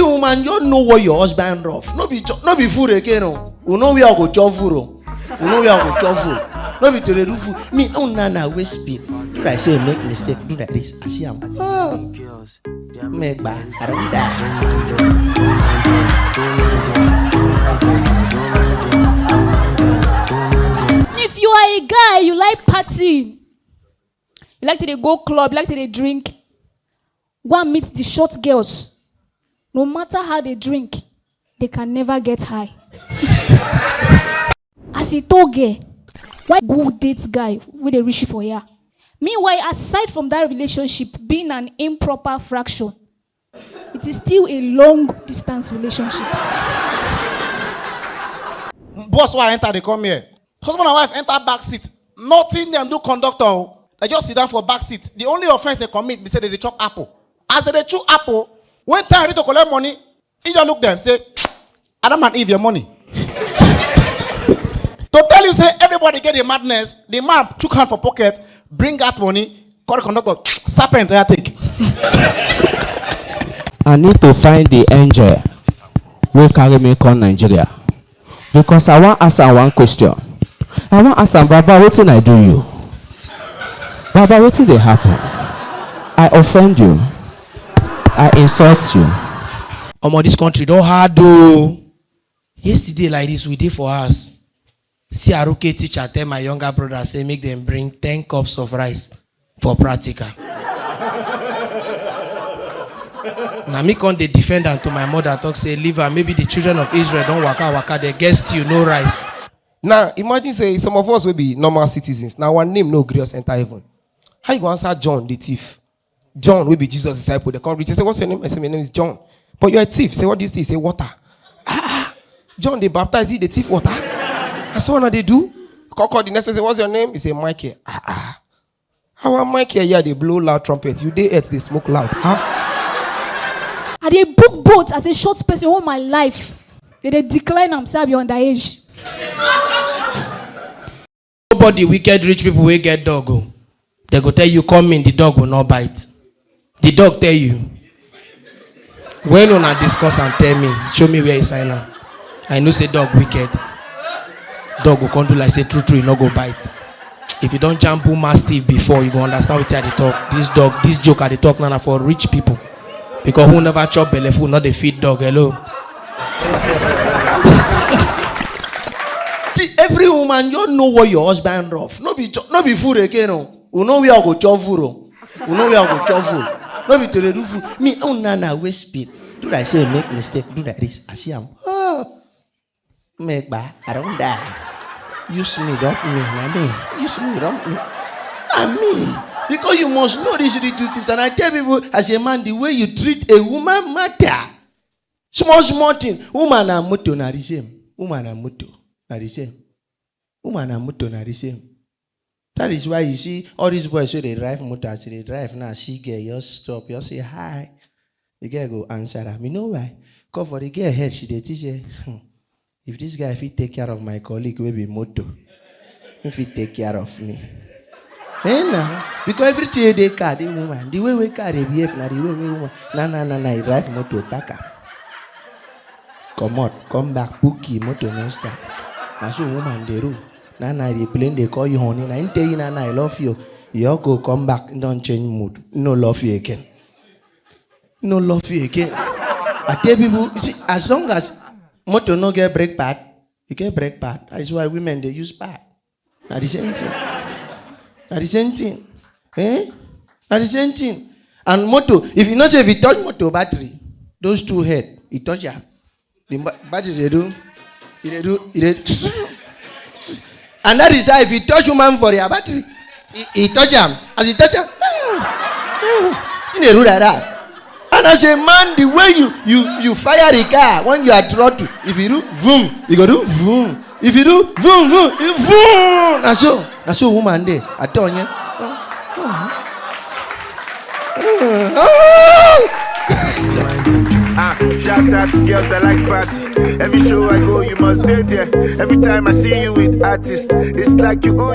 woman, you know what your husband rough. No be food again. You know where I go chop food. You know where I go chop food. No be to the roof. Me, nana we speak. Do I say make mistake? Do that this. I see am. Make bad. I don't die. If you are a guy, you like partying. You like to go club, you like to drink. Go and meet the short girls. No matter how they drink, they can never get high. As a tall girl, why go date guy with a rich for ya? Meanwhile, aside from that relationship being an improper fraction, it is still a long distance relationship. Boss, why enter? They come here. Husband and wife enter back seat. Nothing them do conductor. They just sit down for back seat. The only offense they commit be say they chop apple. As they chew apple, when time ready to collect money, he just look them say, Adam and Eve your money. To tell you say everybody get the madness, the man took hand for pocket, bring out money, call the conductor, serpent I take. I need to find the angel who carry me come Nigeria. Because I want to ask her one question. I want to ask her, Baba, what did I do you? Baba, what did they happen? I offend you. I insult you. This country don't hard though. Yesterday like this we did for us. See Aruke teacher tell my younger brother say make them bring 10 cups of rice for practical. Now me come the defender to my mother talk say leave her. Maybe the children of Israel don't waka they get stew no rice. Now imagine say some of us will be normal citizens. Now one name no grace enter heaven. How you go answer John the thief? John will be Jesus' disciple. They come reach. They say, what's your name? I say, my name is John. But you're a thief. Say, what do you say? Say, water. John, they baptize you, they thief water. That's what they do. Call the next person, what's your name? He say, Michael. How are Michael? Yeah, they blow loud trumpets. You they they smoke loud. Huh? I dey book boats as a short person all my life. They decline themselves you're underage. Nobody wicked rich people will get dog. They go tell you come in, the dog will not bite. The dog tell you. When una discuss and tell me, show me where you sign on. I know say dog wicked. Dog will come do like say true, you no go bite. If you don't jump mastiff before, you go understand what they talk. This joke at the talk now for rich people. Because who never chop belly food, not the feed dog. Hello. See, every woman, you know what your husband rough. No be food again. You know where I go chop food. You know where I go chop food. No be to the roof. Me, nana we speak. Do I say make mistake? Do that this. I see am. Make bad. I don't die. Use me, don't me. Not me. Use me, don't me. Not me. Because you must know these little things. And I tell people, as a man, the way you treat a woman matter. Small thing. Woman and moto na the same. Woman and moto na the same. Woman and moto na the same. That is why you see all these boys who they drive motors, they drive now, see girl, you stop, you say hi. The girl go answer them. You know why? Because for the girl head, she they teach her, if this guy if he take care of my colleague, will be moto. If he take care of me. Now, because everything they car, the woman, the way we car they behave, now the way we woman, nah, he drive motor back up. Come out, come back, bookie, motor no start. Now so woman they rule. Nana, they plane, they call you honey. I tell you, Nana, I love you. You go come back, don't change mood. No love you again. No love you again. I tell people, you see, as long as motor no get brake pad, you get brake pad. That is why women they use pad. Not the same thing. Not the same thing. Not the same thing. And motor, if you know say if you touch motor battery, those two head, you touch ya. The battery they do. And that is how if you touch woman for your battery, he touch him. As he touch him, he do like that. And as a man, the way you fire the car when you are throttle, if you do boom, you go do boom. If you do boom, boom, you boom. That's so woman there. I tell you. Shout out to girls that like party. Every show I go, you must date, yeah. Every time I see you with artists, it's like you own